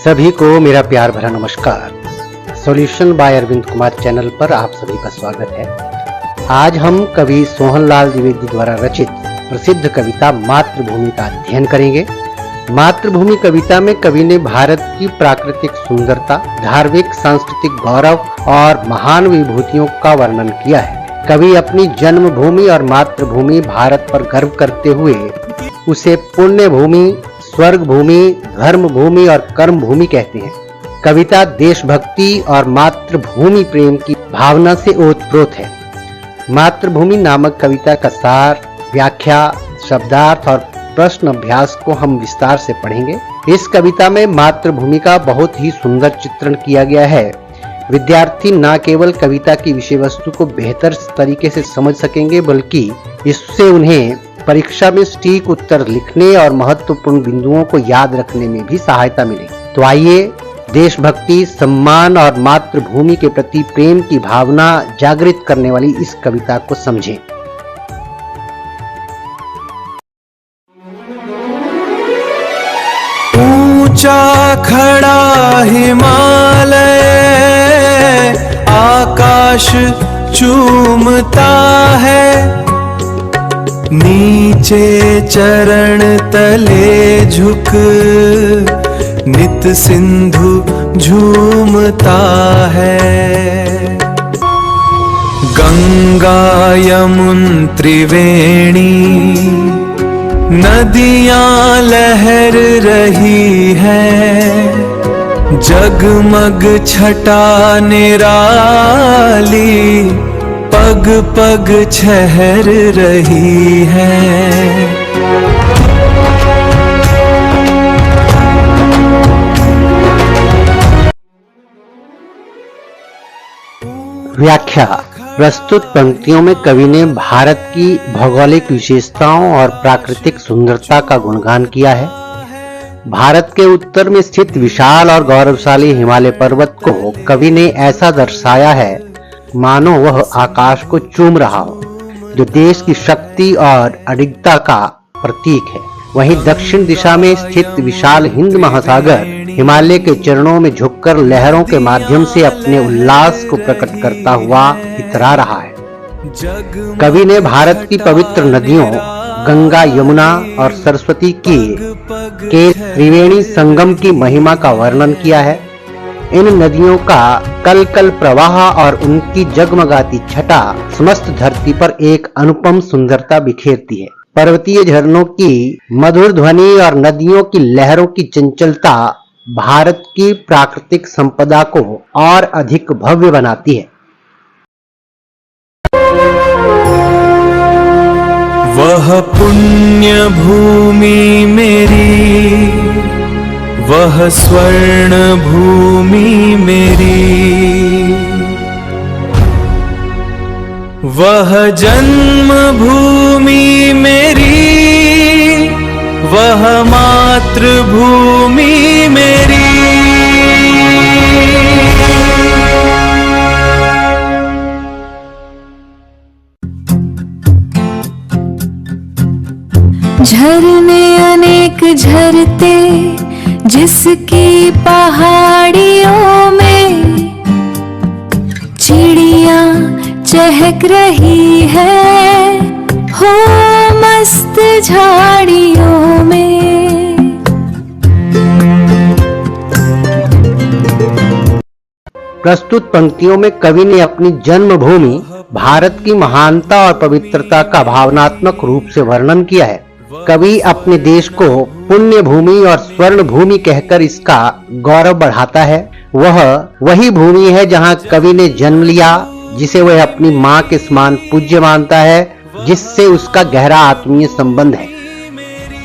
सभी को मेरा प्यार भरा नमस्कार। Solution by Arvind Kumar channel पर आप सभी का स्वागत है। आज हम कवि सोहनलाल द्विवेदी द्वारा रचित प्रसिद्ध कविता मातृभूमि का अध्ययन करेंगे। मातृभूमि कविता में कवि ने भारत की प्राकृतिक सुंदरता, धार्मिक सांस्कृतिक गौरव और महान विभूतियों का वर्णन किया है। कवि अपनी जन्मभूमि और मातृभूमि भारत पर गर्व करते हुए उसे पुण्य भूमि, स्वर्ग भूमि, धर्म भूमि और कर्म भूमि कहते हैं। कविता देशभक्ति और मातृभूमि प्रेम की भावना से ओतप्रोत है। मातृभूमि नामक कविता का सार, व्याख्या, शब्दार्थ और प्रश्न अभ्यास को हम विस्तार से पढ़ेंगे। इस कविता में मातृभूमि का बहुत ही सुंदर चित्रण किया गया है। विद्यार्थी न केवल कविता की विषय वस्तु को बेहतर तरीके से समझ सकेंगे, बल्कि इससे उन्हें परीक्षा में सटीक उत्तर लिखने और महत्वपूर्ण बिंदुओं को याद रखने में भी सहायता मिलेगी। तो आइए देशभक्ति, सम्मान और मातृभूमि के प्रति प्रेम की भावना जागृत करने वाली इस कविता को समझें। ऊंचा खड़ा हिमालय आकाश चूमता है, नीचे चरण तले झुक नित सिंधु झूमता है। गंगा यमुन त्रिवेणी नदियां लहर रही है, जगमग छटा निराली पग पग छहर रही है। व्याख्या। प्रस्तुत पंक्तियों में कवि ने भारत की भौगोलिक विशेषताओं और प्राकृतिक सुंदरता का गुणगान किया है। भारत के उत्तर में स्थित विशाल और गौरवशाली हिमालय पर्वत को कवि ने ऐसा दर्शाया है मानो वह आकाश को चूम रहा हो, जो देश की शक्ति और अडिगता का प्रतीक है। वहीं दक्षिण दिशा में स्थित विशाल हिंद महासागर हिमालय के चरणों में झुककर लहरों के माध्यम से अपने उल्लास को प्रकट करता हुआ इतरा रहा है। कवि ने भारत की पवित्र नदियों गंगा, यमुना और सरस्वती के त्रिवेणी संगम की महिमा का वर्णन किया है। इन नदियों का कल कल प्रवाह और उनकी जगमगाती छटा समस्त धरती पर एक अनुपम सुंदरता बिखेरती है। पर्वतीय झरनों की मधुर ध्वनि और नदियों की लहरों की चंचलता भारत की प्राकृतिक संपदा को और अधिक भव्य बनाती है। वह पुण्य भूमि मेरी, वह स्वर्ण भूमि मेरी, वह जन्म भूमि मेरी, वह मातृभूमि मेरी। झरने अनेक झरते जिसकी पहाड़ियों में, चिड़िया चहक रही है हो मस्त झाड़ियों में। प्रस्तुत पंक्तियों में कवि ने अपनी जन्मभूमि भारत की महानता और पवित्रता का भावनात्मक रूप से वर्णन किया है। कवि अपने देश को पुण्य भूमि और स्वर्ण भूमि कहकर इसका गौरव बढ़ाता है। वह वही भूमि है जहां कवि ने जन्म लिया, जिसे वह अपनी मां के समान पूज्य मानता है, जिससे उसका गहरा आत्मीय संबंध है।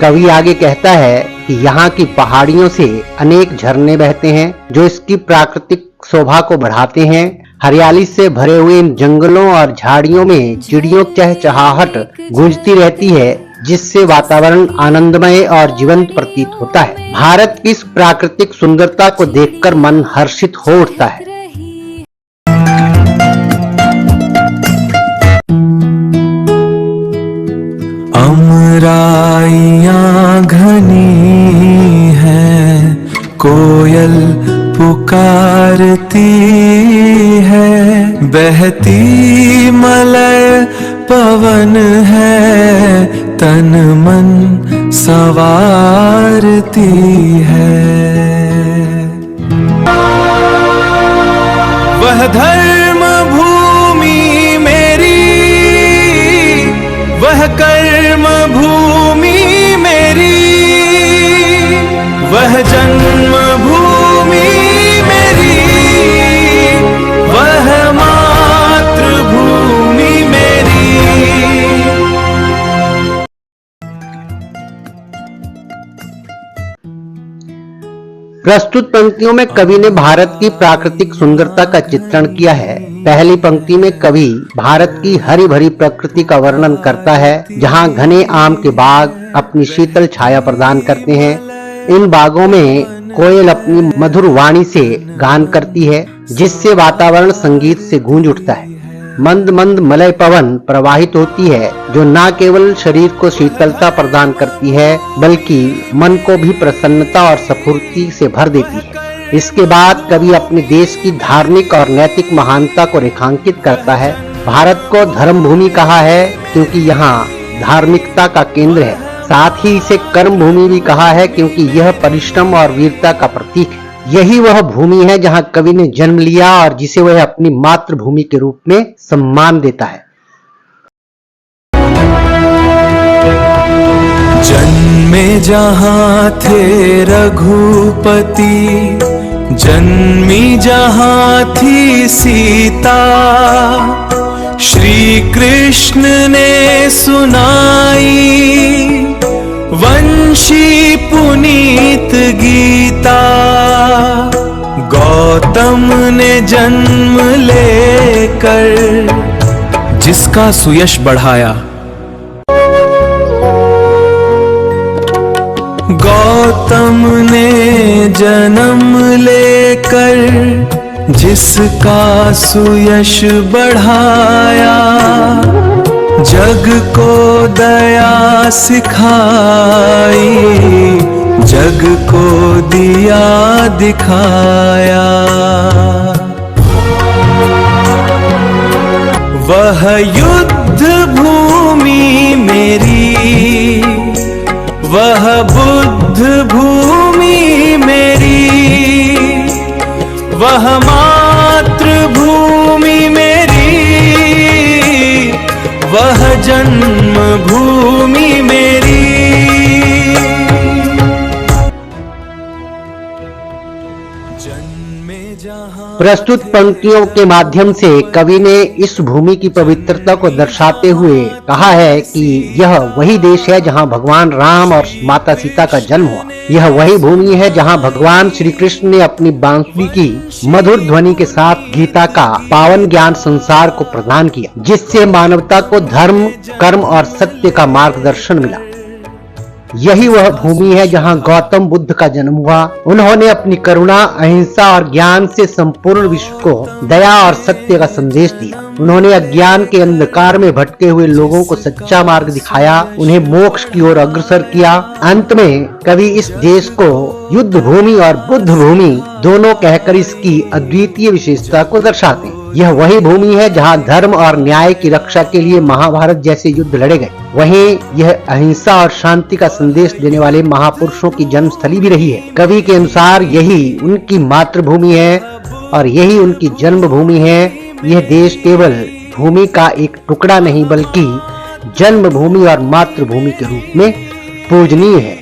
कवि आगे कहता है कि यहाँ की पहाड़ियों से अनेक झरने बहते हैं, जो इसकी प्राकृतिक शोभा को बढ़ाते हैं। हरियाली से भरे हुए इन जंगलों और झाड़ियों में चिड़ियों की चहचहाहट गूंजती रहती है, जिससे वातावरण आनंदमय और जीवंत प्रतीत होता है। भारत की इस प्राकृतिक सुंदरता को देखकर मन हर्षित हो उठता है। अमराइयां घनी हैं कोयल पुकारती है, बहती मलय पवन है, तन मन संवारती है। वह धर्म भूमि मेरी, वह कर्म भूमि मेरी, वह जन्म भूमि मेरी, वह मातृभूमि मेरी। प्रस्तुत पंक्तियों में कवि ने भारत की प्राकृतिक सुंदरता का चित्रण किया है। पहली पंक्ति में कवि भारत की हरी भरी प्रकृति का वर्णन करता है, जहां घने आम के बाग अपनी शीतल छाया प्रदान करते हैं। इन बागों में कोयल अपनी मधुर वाणी से गान करती है, जिससे वातावरण संगीत से गूंज उठता है। मंद मंद मलय पवन प्रवाहित होती है, जो न केवल शरीर को शीतलता प्रदान करती है, बल्कि मन को भी प्रसन्नता और स्फूर्ति से भर देती है। इसके बाद कवि अपने देश की धार्मिक और नैतिक महानता को रेखांकित करता है। भारत को धर्म भूमि कहा है, क्योंकि यहाँ धार्मिकता का केंद्र है। साथ ही इसे कर्म भूमि भी कहा है, क्योंकि यह परिश्रम और वीरता का प्रतीक है। यही वह भूमि है जहां कवि ने जन्म लिया और जिसे वह अपनी मातृभूमि के रूप में सम्मान देता है। जन्मे जहाँ थे रघुपति, जन्मी जहाँ थी सीता, श्री कृष्ण ने सुनाई वंशी पुनीत गीता। गौतम ने जन्म लेकर जिसका सुयश बढ़ाया, गौतम ने जन्म लेकर जिसका सुयश बढ़ाया, जग को दया सिखाई, जग को दिया दिखाया। वह युद्ध भूमि मेरी, वह बुद्ध भूमि मेरी, वह मातृभूमि मेरी, वह जन्म भूमि मेरी। प्रस्तुत पंक्तियों के माध्यम से कवि ने इस भूमि की पवित्रता को दर्शाते हुए कहा है कि यह वही देश है जहां भगवान राम और माता सीता का जन्म हुआ। यह वही भूमि है जहां भगवान श्री कृष्ण ने अपनी बांसुरी की मधुर ध्वनि के साथ गीता का पावन ज्ञान संसार को प्रदान किया, जिससे मानवता को धर्म, कर्म और सत्य का मार्गदर्शन मिला। यही वह भूमि है जहां गौतम बुद्ध का जन्म हुआ। उन्होंने अपनी करुणा, अहिंसा और ज्ञान से संपूर्ण विश्व को दया और सत्य का संदेश दिया। उन्होंने अज्ञान के अंधकार में भटके हुए लोगों को सच्चा मार्ग दिखाया, उन्हें मोक्ष की ओर अग्रसर किया। अंत में कवि इस देश को युद्ध भूमि और बुद्ध भूमि दोनों कहकर इसकी अद्वितीय विशेषता को दर्शाते हैं। यह वही भूमि है जहां धर्म और न्याय की रक्षा के लिए महाभारत जैसे युद्ध लड़े गए। वहीं यह अहिंसा और शांति का संदेश देने वाले महापुरुषों की जन्मस्थली भी रही है। कवि के अनुसार यही उनकी मातृभूमि है और यही उनकी जन्मभूमि है। यह देश केवल भूमि का एक टुकड़ा नहीं, बल्कि जन्मभूमि और मातृभूमि के रूप में पूजनीय है।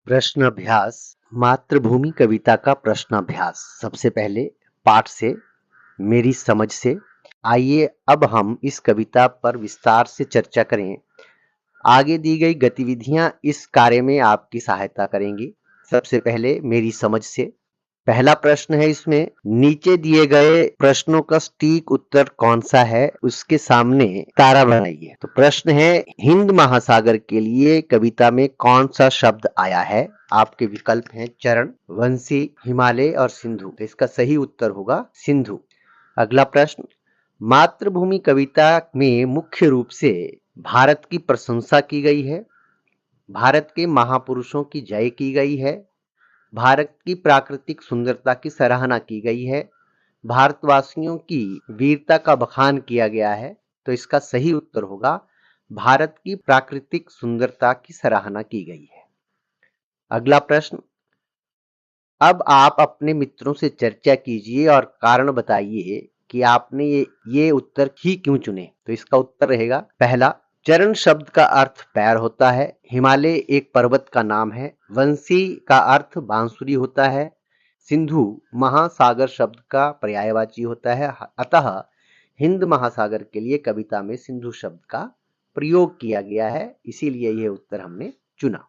प्रश्नाभ्यास, मातृभूमि कविता का प्रश्नाभ्यास। सबसे पहले पाठ से, मेरी समझ से। आइए अब हम इस कविता पर विस्तार से चर्चा करें। आगे दी गई गतिविधियां इस कार्य में आपकी सहायता करेंगी। सबसे पहले मेरी समझ से। पहला प्रश्न है इसमें, नीचे दिए गए प्रश्नों का सटीक उत्तर कौन सा है, उसके सामने तारा बनाइए। तो प्रश्न है, हिंद महासागर के लिए कविता में कौन सा शब्द आया है? आपके विकल्प हैं चरण, वंशी, हिमालय और सिंधु। तो इसका सही उत्तर होगा सिंधु। अगला प्रश्न, मातृभूमि कविता में मुख्य रूप से भारत की प्रशंसा की गई है, भारत के महापुरुषों की जय की गई है, भारत की प्राकृतिक सुंदरता की सराहना की गई है, भारतवासियों की वीरता का बखान किया गया है। तो इसका सही उत्तर होगा भारत की प्राकृतिक सुंदरता की सराहना की गई है। अगला प्रश्न, अब आप अपने मित्रों से चर्चा कीजिए और कारण बताइए कि आपने ये उत्तर ही क्यों चुने। तो इसका उत्तर रहेगा, पहला, चरण शब्द का अर्थ पैर होता है, हिमालय एक पर्वत का नाम है, वंशी का अर्थ बांसुरी होता है, सिंधु महासागर शब्द का पर्यायवाची होता है, अतः हिंद महासागर के लिए कविता में सिंधु शब्द का प्रयोग किया गया है, इसीलिए यह उत्तर हमने चुना।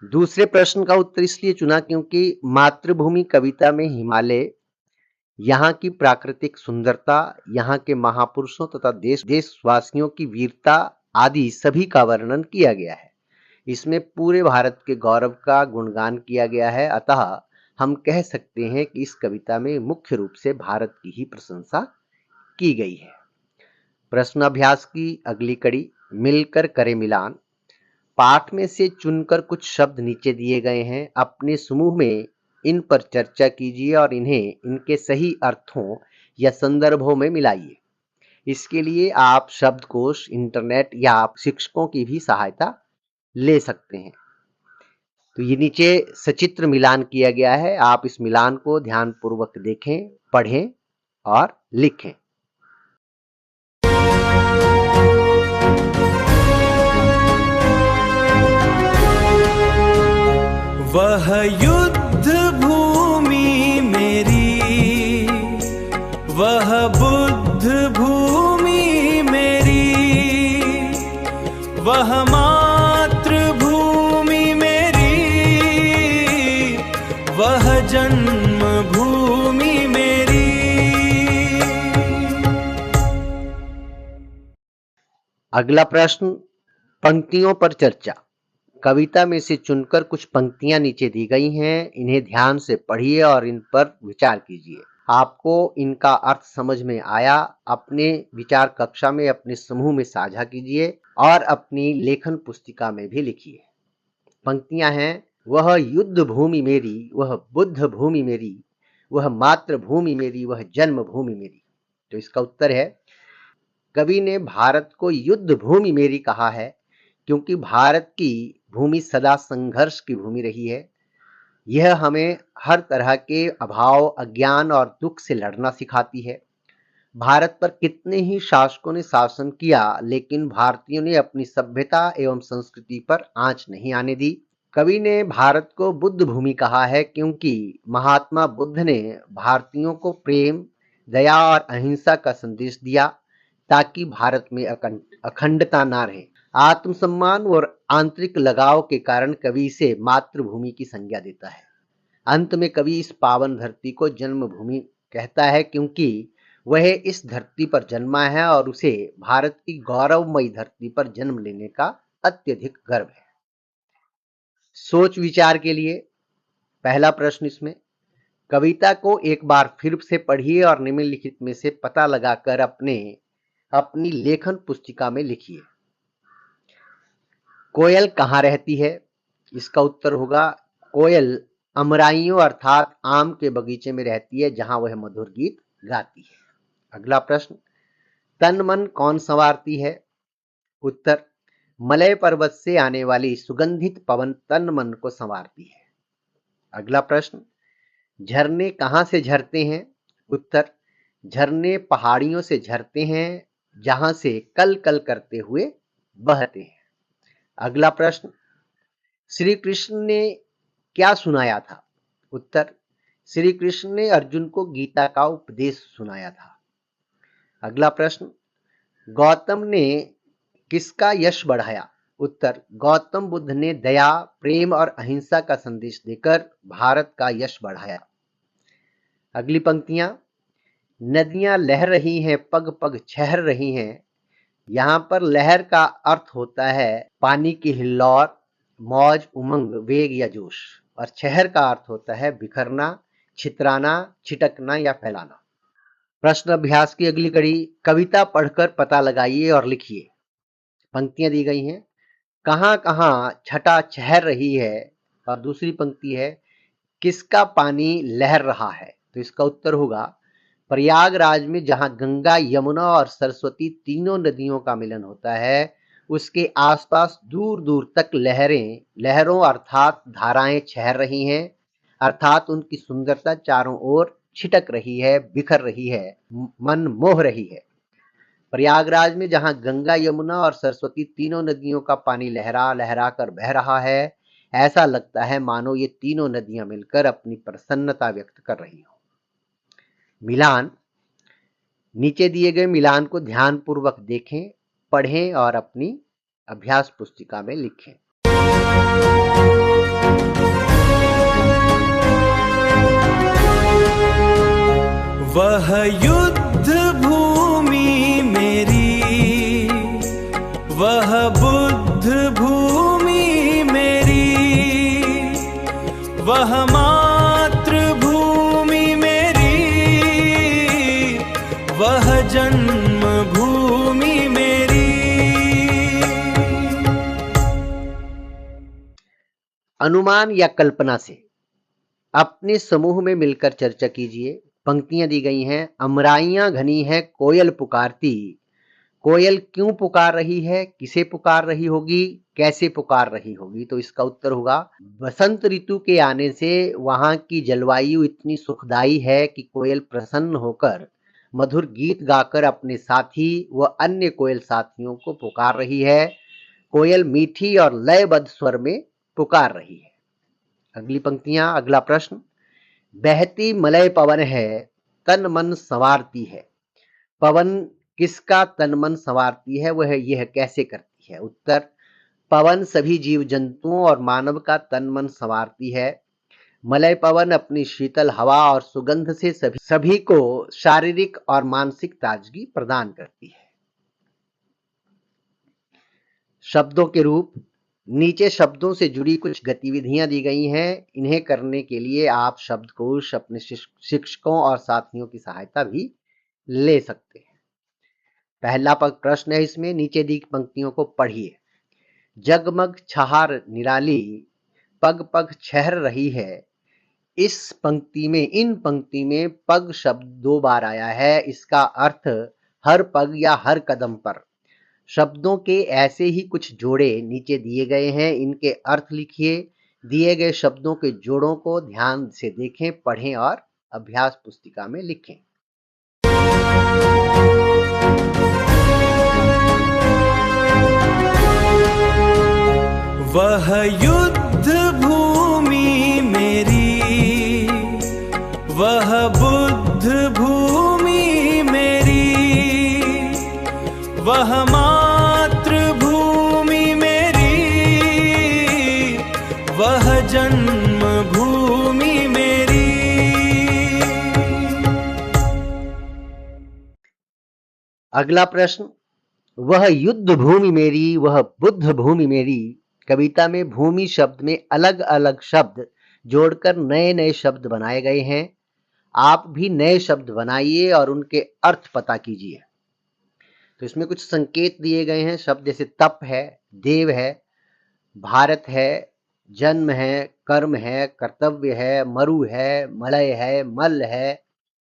दूसरे प्रश्न का उत्तर इसलिए चुना क्योंकि मातृभूमि कविता में हिमालय, यहाँ की प्राकृतिक सुंदरता, यहाँ के महापुरुषों तथा देशवासियों की वीरता आदि सभी का वर्णन किया गया है। इसमें पूरे भारत के गौरव का गुणगान किया गया है, अतः हम कह सकते हैं कि इस कविता में मुख्य रूप से भारत की ही प्रशंसा की गई है। प्रश्न अभ्यास की अगली कड़ी, मिलकर करें मिलान। पाठ में से चुनकर कुछ शब्द नीचे दिए गए हैं, अपने समूह में इन पर चर्चा कीजिए और इन्हें इनके सही अर्थों या संदर्भों में मिलाइए। इसके लिए आप शब्दकोश, इंटरनेट या आप शिक्षकों की भी सहायता ले सकते हैं। तो ये नीचे सचित्र मिलान किया गया है, आप इस मिलान को ध्यानपूर्वक देखें, पढ़ें और लिखें। वह युद्ध भूमि मेरी, वह बुद्ध भूमि मेरी, वह मातृभूमि मेरी, वह जन्मभूमि मेरी। अगला प्रश्न, पंक्तियों पर चर्चा। कविता में से चुनकर कुछ पंक्तियां नीचे दी गई हैं, इन्हें ध्यान से पढ़िए और इन पर विचार कीजिए। आपको इनका अर्थ समझ में आया, अपने विचार कक्षा में अपने समूह में साझा कीजिए और अपनी लेखन पुस्तिका में भी लिखिए। पंक्तियां हैं, वह युद्ध भूमि मेरी, वह बुद्ध भूमि मेरी, वह मातृभूमि मेरी, वह जन्मभूमि मेरी। तो इसका उत्तर है, कवि ने भारत को युद्ध भूमि मेरी कहा है क्योंकि भारत की भूमि सदा संघर्ष की भूमि रही है। यह हमें हर तरह के अभाव, अज्ञान और दुख से लड़ना सिखाती है। भारत पर कितने ही शासकों ने शासन किया, लेकिन भारतीयों ने अपनी सभ्यता एवं संस्कृति पर आंच नहीं आने दी। कवि ने भारत को बुद्ध भूमि कहा है क्योंकि महात्मा बुद्ध ने भारतीयों को प्रेम, दया और अहिंसा का संदेश दिया ताकि भारत में अखंडता ना रहे। आत्मसम्मान और आंतरिक लगाव के कारण कवि इसे मातृभूमि की संज्ञा देता है। अंत में कवि इस पावन धरती को जन्मभूमि कहता है क्योंकि वह इस धरती पर जन्मा है और उसे भारत की गौरवमयी धरती पर जन्म लेने का अत्यधिक गर्व है। सोच विचार के लिए पहला प्रश्न इसमें, कविता को एक बार फिर से पढ़िए और निम्नलिखित में से पता लगाकर अपनी लेखन पुस्तिका में लिखिए। कोयल कहाँ रहती है? इसका उत्तर होगा, कोयल अमराइयों अर्थात आम के बगीचे में रहती है जहां वह मधुर गीत गाती है। अगला प्रश्न, तन मन कौन संवारती है? उत्तर, मलय पर्वत से आने वाली सुगंधित पवन तन मन को संवारती है। अगला प्रश्न, झरने कहां से झरते हैं? उत्तर, झरने पहाड़ियों से झरते हैं जहां से कल कल करते हुए बहते हैं। अगला प्रश्न, श्री कृष्ण ने क्या सुनाया था? उत्तर, श्री कृष्ण ने अर्जुन को गीता का उपदेश सुनाया था। अगला प्रश्न, गौतम ने किसका यश बढ़ाया? उत्तर, गौतम बुद्ध ने दया, प्रेम और अहिंसा का संदेश देकर भारत का यश बढ़ाया। अगली पंक्तियां, नदियां लहर रही हैं, पग पग छहर रही हैं। यहां पर लहर का अर्थ होता है पानी की हिल्लौर, मौज, उमंग, वेग या जोश, और छहर का अर्थ होता है बिखरना, छितराना, छिटकना या फैलाना। प्रश्न अभ्यास की अगली कड़ी, कविता पढ़कर पता लगाइए और लिखिए। पंक्तियां दी गई हैं, कहां कहां छटा छहर रही है, और दूसरी पंक्ति है, किसका पानी लहर रहा है। तो इसका उत्तर होगा, प्रयागराज में जहां गंगा, यमुना और सरस्वती तीनों नदियों का मिलन होता है, उसके आसपास दूर दूर तक लहरों अर्थात धाराएं छहर रही हैं, अर्थात उनकी सुंदरता चारों ओर छिटक रही है, बिखर रही है, मन मोह रही है। प्रयागराज में जहां गंगा, यमुना और सरस्वती तीनों नदियों का पानी लहरा लहरा कर बह रहा है, ऐसा लगता है मानो ये तीनों नदियां मिलकर अपनी प्रसन्नता व्यक्त कर रही हो। मिलान, नीचे दिए गए मिलान को ध्यानपूर्वक देखें, पढ़ें और अपनी अभ्यास पुस्तिका में लिखें। वह युद्ध भूमि मेरी, वह बुद्ध भूमि मेरी, वह मातृभूमि मेरी, वह जन्मभूमि मेरी। अनुमान या कल्पना से अपने समूह में मिलकर चर्चा कीजिए। पंक्तियां दी गई हैं, अमराइयां घनी है कोयल पुकारती, कोयल क्यों पुकार रही है, किसे पुकार रही होगी, कैसे पुकार रही होगी। तो इसका उत्तर होगा, बसंत ऋतु के आने से वहां की जलवायु इतनी सुखदायी है कि कोयल प्रसन्न होकर मधुर गीत गाकर अपने साथी व अन्य कोयल साथियों को पुकार रही है। कोयल मीठी और लयबद्ध स्वर में पुकार रही है। अगली पंक्तियां, अगला प्रश्न, बहती मलय पवन है तन मन संवारती है, पवन किसका तन मन संवारती है, वह यह कैसे करती है। उत्तर, पवन सभी जीव जंतुओं और मानव का तन मन संवारती है। मलय पवन अपनी शीतल हवा और सुगंध से सभी को शारीरिक और मानसिक ताजगी प्रदान करती है। शब्दों के रूप, नीचे शब्दों से जुड़ी कुछ गतिविधियां दी गई हैं। इन्हें करने के लिए आप शब्दकोश, अपने शिक्षकों और साथियों की सहायता भी ले सकते हैं। पहला प्रश्न है इसमें, नीचे दी पंक्तियों को पढ़िए। जगमग छहार निराली, पग पग छहर रही है। इस पंक्ति में, इन पंक्ति में पग शब्द 2 बार आया है। इसका अर्थ हर पग या हर कदम पर। शब्दों के ऐसे ही कुछ जोड़े नीचे दिए गए हैं, इनके अर्थ लिखिए। दिए गए शब्दों के जोड़ों को ध्यान से देखें, पढ़ें और अभ्यास पुस्तिका में लिखें। वह युद्ध भूमि मेरी, वह बुद्ध भूमि मेरी, वह मातृभूमि मेरी, वह जन्मभूमि मेरी। अगला प्रश्न, वह युद्ध भूमि मेरी, वह बुद्ध भूमि मेरी। कविता में भूमि शब्द में अलग अलग शब्द जोड़कर नए नए शब्द बनाए गए हैं। आप भी नए शब्द बनाइए और उनके अर्थ पता कीजिए। तो इसमें कुछ संकेत दिए गए हैं शब्द, जैसे तप है, देव है, भारत है, जन्म है, कर्म है, कर्तव्य है, मरु है, मलय है, मल है,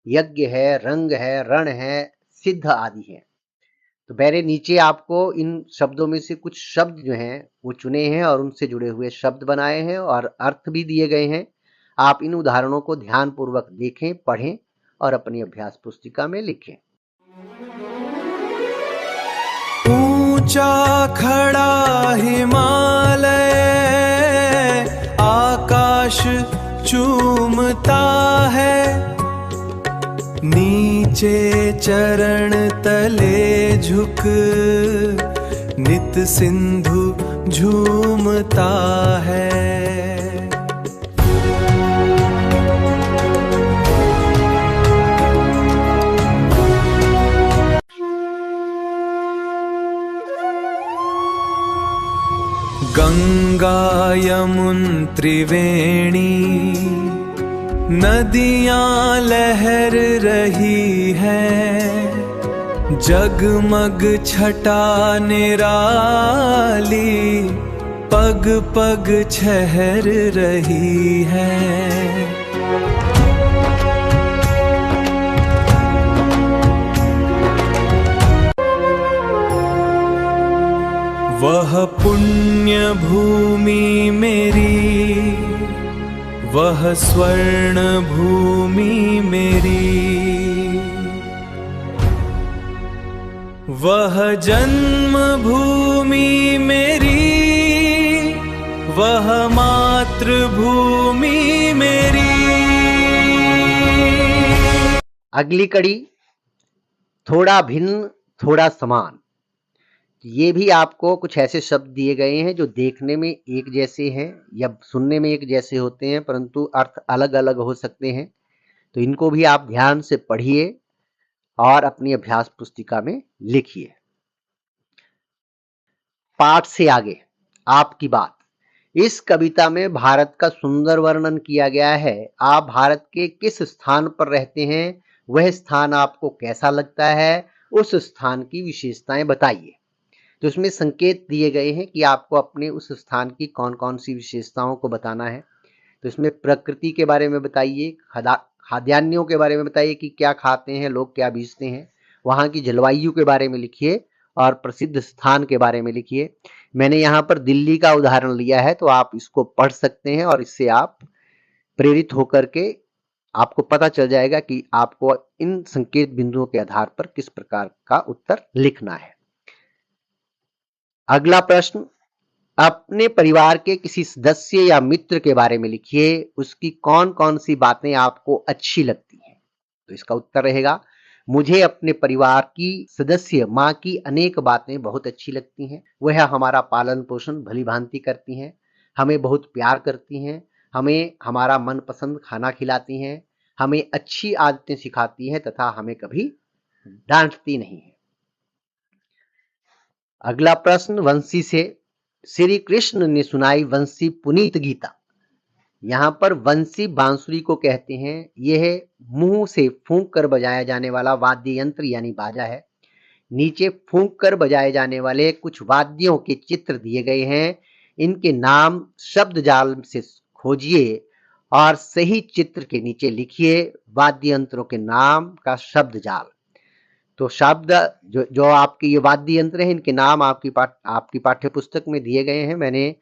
यज्ञ है, रंग है, रण है, सिद्ध आदि है। तो पहले नीचे आपको इन शब्दों में से कुछ शब्द जो हैं वो चुने हैं और उनसे जुड़े हुए शब्द बनाए हैं और अर्थ भी दिए गए हैं। आप इन उदाहरणों को ध्यानपूर्वक देखें, पढ़ें और अपनी अभ्यास पुस्तिका में लिखें। ऊंचा खड़ा हिमालय आकाश चूमता है, नीचे चरण तले झुक नित सिंधु झूमता है। गंगा यमुन त्रिवेणी नदियां लहर रही हैं, जगमग छटा निराली पग पग छहर रही है। वह पुण्य भूमि मेरी, वह स्वर्ण भूमि मेरी, वह जन्म भूमि मेरी, वह मातृभूमि मेरी। अगली कड़ी थोड़ा भिन्न थोड़ा समान। ये भी आपको कुछ ऐसे शब्द दिए गए हैं जो देखने में एक जैसे हैं या सुनने में एक जैसे होते हैं, परंतु अर्थ अलग अलग हो सकते हैं। तो इनको भी आप ध्यान से पढ़िए और अपनी अभ्यास पुस्तिका में लिखिए। पाठ से आगे आपकी बात। इस कविता में भारत का सुंदर वर्णन किया गया है। आप भारत के किस स्थान पर रहते हैं, वह स्थान आपको कैसा लगता है, उस स्थान की विशेषताएं बताइए। तो इसमें संकेत दिए गए हैं कि आपको अपने उस स्थान की कौन कौन सी विशेषताओं को बताना है। तो इसमें प्रकृति के बारे में बताइए, खाद्यान्यों के बारे में बताइए कि क्या खाते हैं लोग, क्या बेचते हैं, वहाँ की जलवायु के बारे में लिखिए और प्रसिद्ध स्थान के बारे में लिखिए। मैंने यहाँ पर दिल्ली का उदाहरण लिया है, तो आप इसको पढ़ सकते हैं और इससे आप प्रेरित होकर के आपको पता चल जाएगा कि आपको इन संकेत बिंदुओं के आधार पर किस प्रकार का उत्तर लिखना है। अगला प्रश्न, अपने परिवार के किसी सदस्य या मित्र के बारे में लिखिए। उसकी कौन कौन सी बातें आपको अच्छी लगती हैं। तो इसका उत्तर रहेगा, मुझे अपने परिवार की सदस्य माँ की अनेक बातें बहुत अच्छी लगती हैं। वह हमारा पालन पोषण भली भांति करती हैं, हमें बहुत प्यार करती हैं, हमें हमारा मनपसंद खाना खिलाती हैं, हमें अच्छी आदतें सिखाती हैं तथा हमें कभी डांटती नहीं है। अगला प्रश्न, वंशी से। श्री कृष्ण ने सुनाई वंशी पुनीत गीता। यहाँ पर वंशी बांसुरी को कहते हैं। यह मुंह से फूंक कर बजाया जाने वाला वाद्य यंत्र यानी बाजा है। नीचे फूंक कर बजाए जाने वाले कुछ वाद्यों के चित्र दिए गए हैं। इनके नाम शब्द जाल से खोजिए और सही चित्र के नीचे लिखिए वाद्य यंत्रों के नाम का शब्द जाल। तो शब्द जो आपके ये वाद्य यंत्र हैं, इनके नाम आपकी पाठ्य पुस्तक में दिए गए हैं। मैंने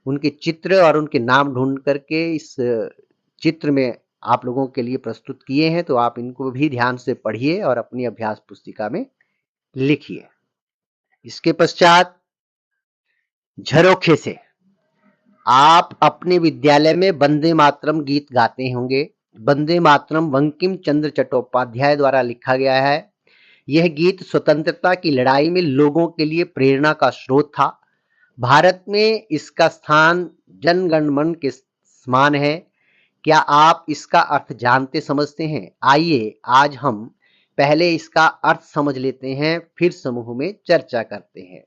उनके चित्र और उनके नाम ढूंढ करके इस चित्र में आप लोगों के लिए प्रस्तुत किए हैं। तो आप इनको भी ध्यान से पढ़िए और अपनी अभ्यास पुस्तिका में लिखिए। इसके पश्चात झरोखे से। आप अपने विद्यालय में वंदे मातरम गीत गाते होंगे। वंदे मातरम बंकिम चंद्र चट्टोपाध्याय द्वारा लिखा गया है। यह गीत स्वतंत्रता की लड़ाई में लोगों के लिए प्रेरणा का स्रोत था। भारत में इसका स्थान जन गण मन के समान है। क्या आप इसका अर्थ जानते समझते हैं? आइए आज हम पहले इसका अर्थ समझ लेते हैं, फिर समूह में चर्चा करते हैं।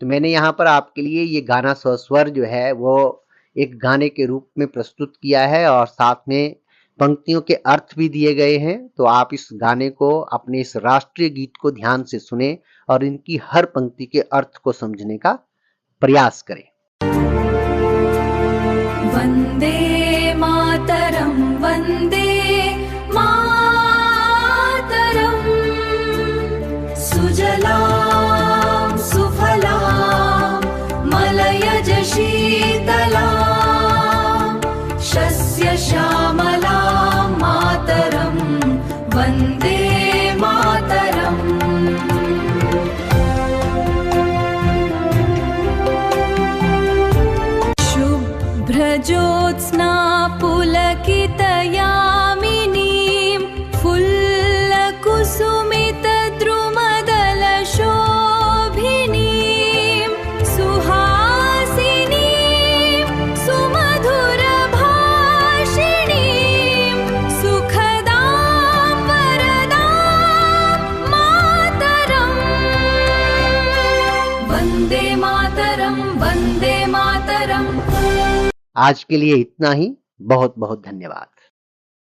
तो मैंने यहाँ पर आपके लिए ये गाना स्वस्वर जो है वो एक गाने के रूप में प्रस्तुत किया है और साथ में पंक्तियों के अर्थ भी दिए गए हैं। तो आप इस गाने को, अपने इस राष्ट्रीय गीत को ध्यान से सुने और इनकी हर पंक्ति के अर्थ को समझने का प्रयास करें। वंदे मातरम, वंदे मातरम, सुजलाम सुफलाम मलयज शीतलाम शस्य श्यामलाम मातरम, वंदे मातरम। शुभ्रज्योत्स्ना पुलकितयामिनीं फुल्लकुसुमितद्रुमदलशोभिनीं सुहासिनीं सुमधुरभाषिणीं सुखदां वरदां मातरम्। वन्दे मातरम्, वन्दे मातरम्। आज के लिए इतना ही। बहुत बहुत धन्यवाद।